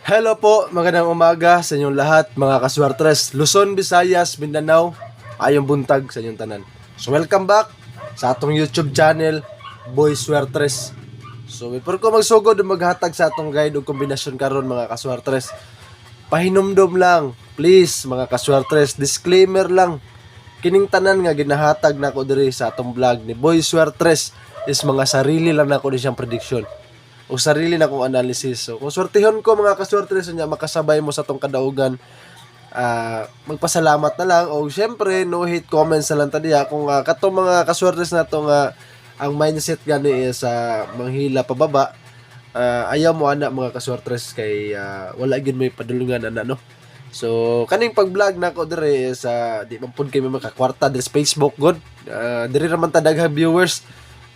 Hello po, magandang umaga sa inyong lahat mga kaswertres Luzon, Visayas, Mindanao, ayong buntag sa inyong tanan. So welcome back sa atong YouTube channel, Boy Swertres. So before ko magsugod maghatag sa atong guide o kombinasyon karon mga kaswertres, pahinumdom lang, please mga kaswertres, disclaimer lang. Kining tanan nga ginahatag nako diri sa atong vlog ni Boy Swertres is mga sarili lang nako ni siyang prediction o sarili na kong analysis. So, kung swertehon ko mga kaswerte so niya makasabay mo sa tong kadaugan, magpasalamat na lang o syempre no hate comments na lang tadiya kung katong mga kaswerte na to nga ang mindset gani is manghila pababa. Ayaw mo ana mga kaswerte kay wala gyud may padulungan ana no. So kaning pag-vlog nako dire is di man pud kay makakwarta sa Facebook god. Dire ra man ta daghang viewers.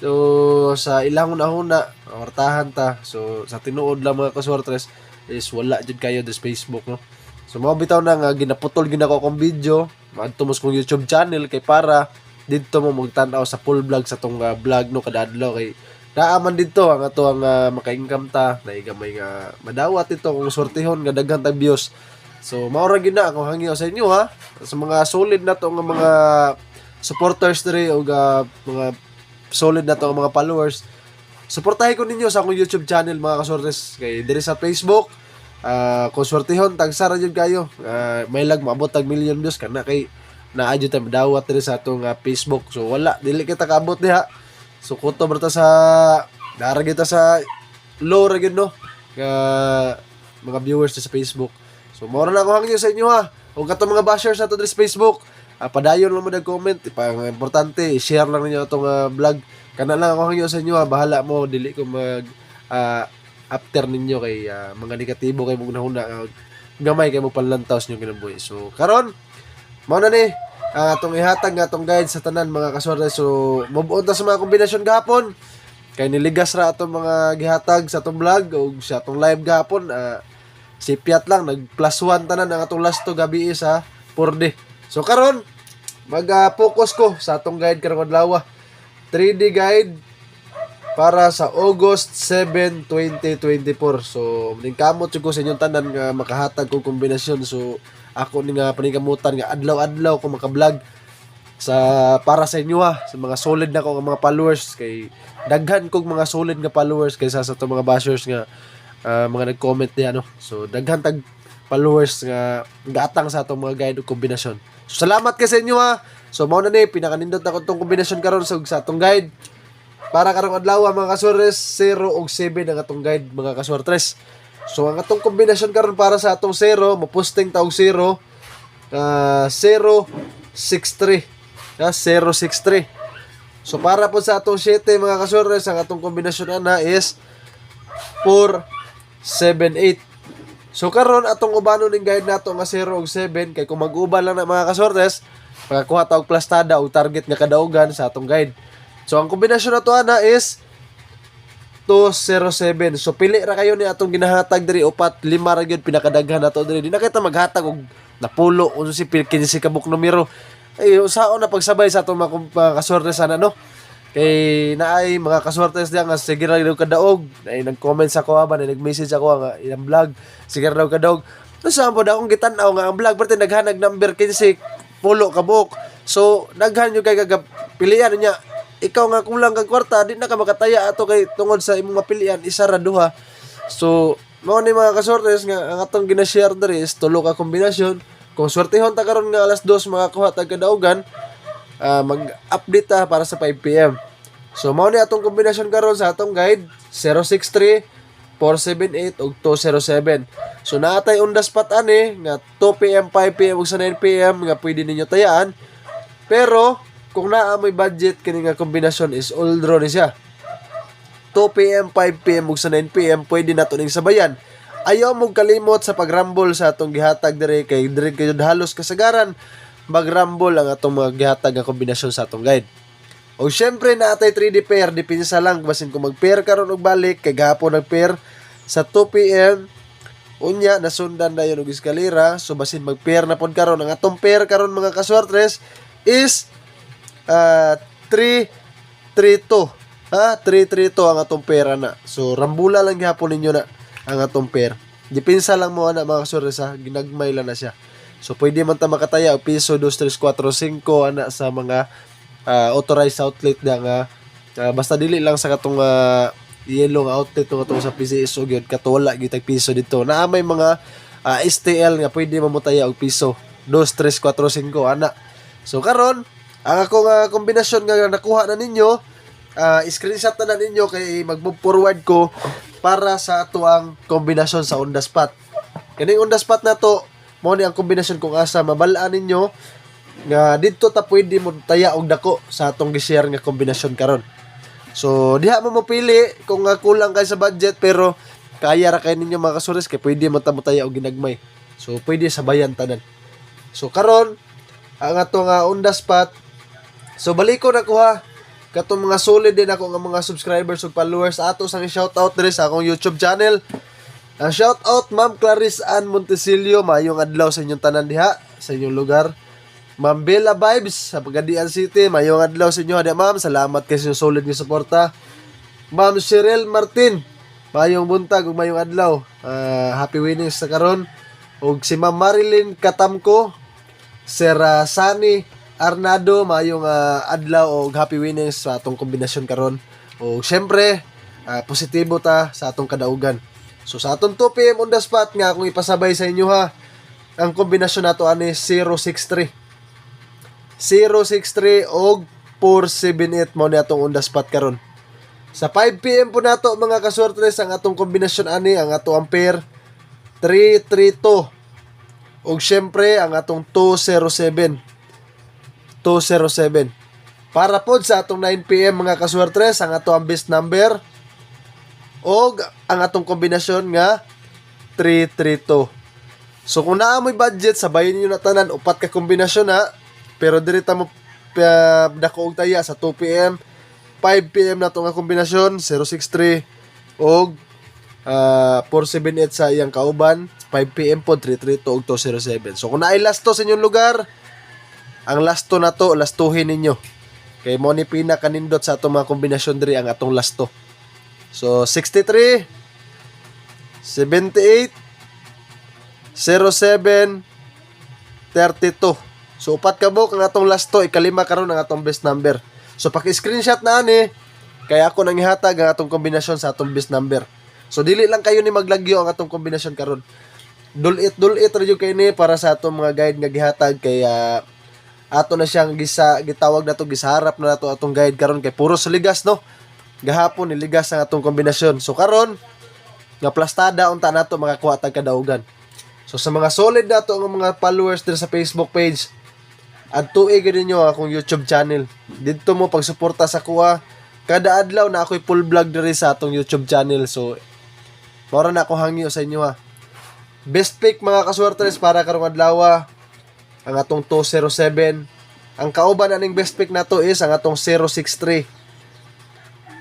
So sa ilang una-una wartahan ta. So sa tinuod lang mga kaswertres is wala jud kayo sa Facebook no. So mao bitaw na nga ginaputol ginako kong video, maadto mo kong YouTube channel kay para didto mo magtan-aw sa full vlog sa tong vlog no kada adlaw kay naaman didto ang ato ang maka-income ta, naigamay nga madawat dito kung swertehon nga daghan tag views. So mao ra gyud na akong hangyo sa inyo ha, sa mga solid na to nga mga supporters diri o mga solid na to mga followers. Suportahin ko ninyo sa akong YouTube channel mga kaswertes kay diri sa Facebook. Kung swertehon tagsara jud kayo. May lag maabot tag million views kana kay naa jud ta madawat diri sa atong Facebook. So wala dili kita kaabot diha. So kuto berta sa dara kita sa low ra gyud no. Mga viewers sa Facebook. So mao na ako hangyo sa inyo ha. Ug katong mga bashers sa diri sa Facebook, padayon lang mo nag-comment, pang importante i-share lang niyo itong vlog. Kana lang ako hangyo sa inyo ha, bahala mo dili ko mag after ninyo kay mga negatibo kay mong nahuna gamay kay mo panlantaws niyo kinabuhi. So karon mao na ni atong ihatag nga atong guide sa tanan mga kaswerte. So mabuon ta sa mga kombinasyon gahapon kay niligas ra atong mga gihatag sa atong vlog o sa atong live gahapon. Sipiat lang nag +1 tanan ang atong last to gabi sa 4D. So karon mag-focus ko sa atong guide karong adlaw. 3D guide para sa August 7, 2024. So ningkamot jud ko sa inyong tanan nga makahatag kog kombinasyon. So ako ni nga paningkamutan nga adlaw-adlaw ko maka-vlog sa para sa inyo ha, sa mga solid na ko nga mga followers kay daghan kog mga solid nga followers kaysa sa mga bashers nga mga nag-comment diyan no. So daghan tag followers nga gatang sa atong mga guide ug kombinasyon. So salamat kay sa inyo ha. So mao na ni pinakanindot ako tong kombinasyon karon sa atong guide. Para karong adlaw mga kaswertres 0 ug 7 ang atong guide mga kaswertres. So ang atong kombinasyon karon para sa atong 0, mo-posting ta og 0 063. 063. So para po sa atong 7 mga kaswertres ang atong kombinasyon ana is 478. So karon atong ubanon ning guide nato nga 0 ug 7 kay kung mag-uban lang na mga kaswertes, makakuha ta og plastada o target nga kadaugan sa atong guide. So ang kombinasyon nato ana is 207. So pili ra kayo ni atong ginahatag diri upat, 5 ra gyud pinakadaghan nato diri. Di na kita maghatag og napulo o si 15 ka buk numero. Ay usaon na pagsabay sa atong mga kaswertes ana no. Kay naay mga kaswertes diyan nga sige ra daw kadaog, ay nag-comment sa ako ba, nag-message ako nga ilang vlog, sige ra daw kadaog. Saan po akong gitan-aw nga ang vlog perti naghanag number 15 pulo ka buok. So daghan yo kay pilian niya. Ikaw nga kung lang kag kwarta di na ka makataya ato kay tungod sa imong mapilian isa ra duha. So mao ni mga kaswertes nga ang atong gina-share diri is tulo ka kombinasyon. Kung swertehon ta karon nga alas 2 makakuha tag kadaugan, mag-update ta para sa 5 PM. So mao ni atong kombinasyon karon sa atong guide 063, 478 ug 207. So naatay on the spot ani nga 2 PM, 5 PM ug sa 9 PM nga pwede ninyo tayaan. Pero kung naa may budget kini nga kombinasyon is all draw ni siya. 2 PM, 5 PM ug sa 9 PM pwede nato ning sabayan. Ayaw mo kalimot sa pagrambol sa atong gihatag diri kay diri kayo halos kasagaran magrambol ang atong mga gihatag nga kombinasyon sa atong guide. O syempre naatay 3D pair, dipinsa lang basin kung mag-pair karon og balik kay gahapon nag-pair sa 2 PM. Unya nasundan dayon og eskalera, so basin mag-pair na pod karon ang atong pair karon mga kaswertres is 332. 332 ang atong pair na. So rambula lang gihapon ninyo na ang atong pair. Dipinsa lang mo ana mga kaswertres ha, ginagmay lang na siya. So pwede man ta makataya og piso 2 3 4 5 ana sa mga authorized outlet nga basta dili lang sa katong yellow nga outlet katong sa PCS o gyud katwala gyud tag piso dito. Naa may mga STL nga pwede mamutaya og piso 2 3 4 5 ana. So karon ang akong kombinasyon nga nakuha na ninyo, screenshot na ninyo kay mag-move forward ko para sa ato ang kombinasyon sa on the spot. Kaning on the spot na to, mo ni ang kombinasyon kung asa mabalaan ninyo nga dito ta pwede mo taya og dako sa atong gi-share nga kombinasyon karon. So diha mo mapili kung kulang kay sa budget pero kaya ra kay ninyo mga kasures kay pwede man ta mo taya og ginagmay. So pwede sabayan tanan. So karon ang atong on the spot, so baliko na ko ha katong mga solid din ako nga mga subscribers ug followers ato sang shoutout diri sa akong YouTube channel. Ang shoutout Ma'am Clarice Ann Montesilio, mayong adlaw sa inyong tanan diha sa inyong lugar. Ma'am Bella Vibes sa Pagadian City, mayong adlaw sa inyo diha ma'am. Salamat kay sa inyong solid nga suporta. Ma'am Cheryl Martin, mayong buntag ug mayong adlaw. Happy winnings sa karon. Ug si Ma'am Marilyn Katamko, Sir Sunny Arnado, mayong adlaw og happy winnings sa atong kombinasyon karon. O syempre, positibo ta sa atong kadaugan. So sa atong 2 PM on the spot nga akong ipasabay sa inyo ha. Ang kombinasyon nato ani 063. 063 og 478 mo ni atong on the spot karon. Sa 5 PM po nato mga kaswertres ang atong kombinasyon ani, ang ato ang pair 332. Og syempre ang atong 207. 207. Para pod sa atong 9 PM mga kaswertres ang ato ang best number og ang atong kombinasyon nga 332. So kung naamoy budget, sabayin niyo na tanan upat ka kombinasyon ha. Pero diri ta mo dako og taya sa 2 PM, 5 PM na to nga kombinasyon 063 og 478 sa iyang kauban, 5 PM po 332 og 207. So kung naay lasto sa inyong lugar, ang lasto na to lastuhin ninyo. Kay mo ni pinaka-nindot sa atong mga kombinasyon diri ang atong lasto. So 63 78 07 32. So upat ka buok ang atong lasto, ikalima karon ang atong best number. So paki-screenshot na ani kay ako nang ihatag ang atong kombinasyon sa atong best number. So dili lang kayo ni maglagyo ang atong kombinasyon karon. Dulit ra jud kay ni para sa atong mga guide nga gihatag kay ato na siyang gitawag na to, gisarap na to atong guide karon kay puro sa ligas no. Gahapon niligas ang atong kombinasyon. So karon nga plastada unta nato makakuha tag kadaugan. So sa mga solid nato nga mga followers diri sa Facebook page, adtuig gid ninyo akong YouTube channel. Didto mo pagsuporta sa kuha. Kada adlaw na ako'y full vlog diri sa atong YouTube channel. So mao na ako hangyo sa inyo ha. Best pick mga kaswertres para karong adlaw ang atong 207. Ang kauban aning best pick nato is ang atong 063.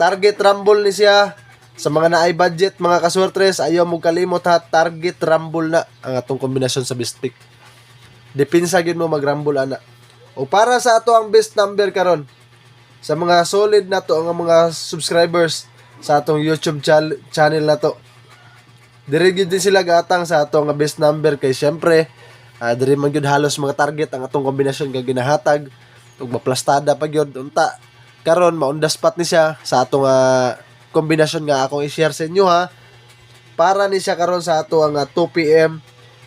Target rumble ni siya. Sa mga naay budget mga kaswertres, ayaw mo kalimot ha, target rumble na ang atong kombinasyon sa best pick. Depinsa gyud mo mag-rumble ana. O para sa ato ang best number karon, sa mga solid na to ang mga subscribers sa atong YouTube channel na to, diri gyud din sila gatang sa ato nga best number kay syempre diri man gyud halos mga target ang atong kombinasyon nga ginahatag ug maplastada pa gyud unta karon ma on the spot ni siya sa atong kombinasyon nga akong i-share sa inyo ha. Para ni siya karon sa ato ang 2 PM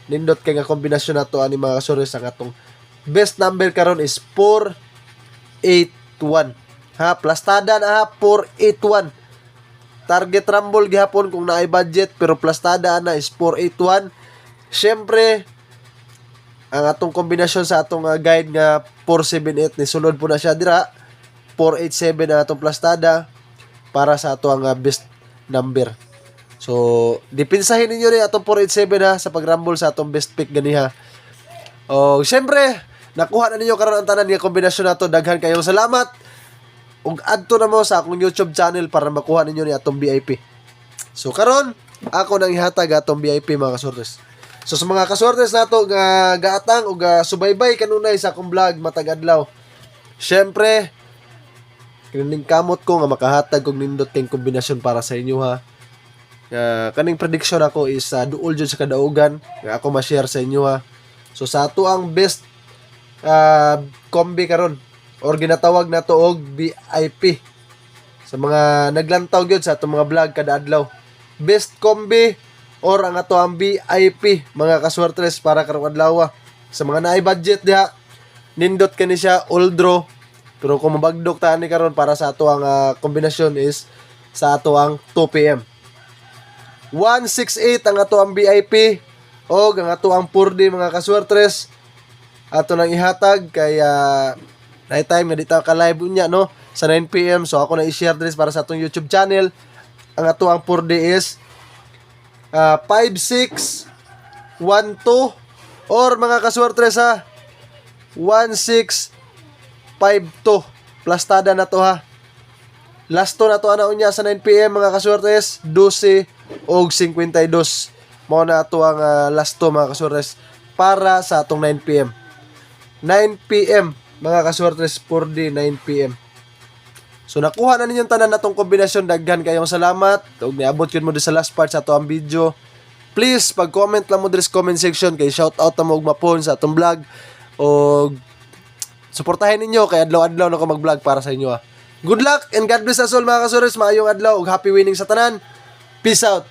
nindot kay nga kombinasyon nato ani mga kasores. Ang atong best number karon is 481 ha, plastada na ha, 481. Target rumble gihapon kung naay budget pero plastada na is 481. Syempre ang atong kombinasyon sa atong guide nga 478 ni sulod po na siya dira 487 ang atong plastada para sa ato ang best number. So dipinsahin ninyo ni atong 487 ha sa pag-rumble sa atong best pick ganiha. O syempre nakuha na ninyo karon ang tanan nga kombinasyon nato. Daghan kayong salamat. Ug adto na mo sa akong YouTube channel para makuha ninyo ni atong VIP. So karon ako nang ihatag atong VIP mga kasortes. So sa mga kasortes nato nga gaatang ug subaybay kanunay sa akong vlog matag adlaw. Syempre kining kamot ko nga makahatag og nindot kay kombinasyon para sa inyo ha. Kaning prediction ako is duol jud sa kadaugan nga ako ma-share sa inyo ha. So sa ato ang best kombi karon or ginatawag na to og VIP. Sa mga naglantaw gyud sa atong mga vlog kada adlaw. Best kombi or ang ato ang VIP mga kaswertres para karong adlaw. Sa mga naay budget diha, nindot kani siya all draw. Pero kung mabagdok ta ni karon para sa ato ang kombinasyon is sa ato ang 2 PM. 168 ang ato ang VIP o ang ato ang 4D mga kaswertres. Ato nang ihatag kay night time nga dito ka live unya no sa 9 PM. So ako na i-share this para sa atong YouTube channel. Ang ato ang 4D is 5612 or mga kaswertres 1652 plastada na to ha. Last to na to ana unya sa 9 PM mga kaswertres 12 og 52. Mao na ato ang last to mga kaswertres para sa atong 9 PM. 9 PM mga kaswertres 4D 9 PM. So nakuha na ninyong tanan natong kombinasyon. Daghan kayong salamat. Ug niabot yun mo di sa last part sa ato ang video. Please pag-comment lang mo diri sa comment section kay shout out ta mo og mapon sa atong vlog og suportahin ninyo kay adlaw-adlaw na ko mag-vlog para sa inyo. Good luck and God bless us all mga kaswertres. Maayong adlaw ug happy winning sa tanan. Peace out.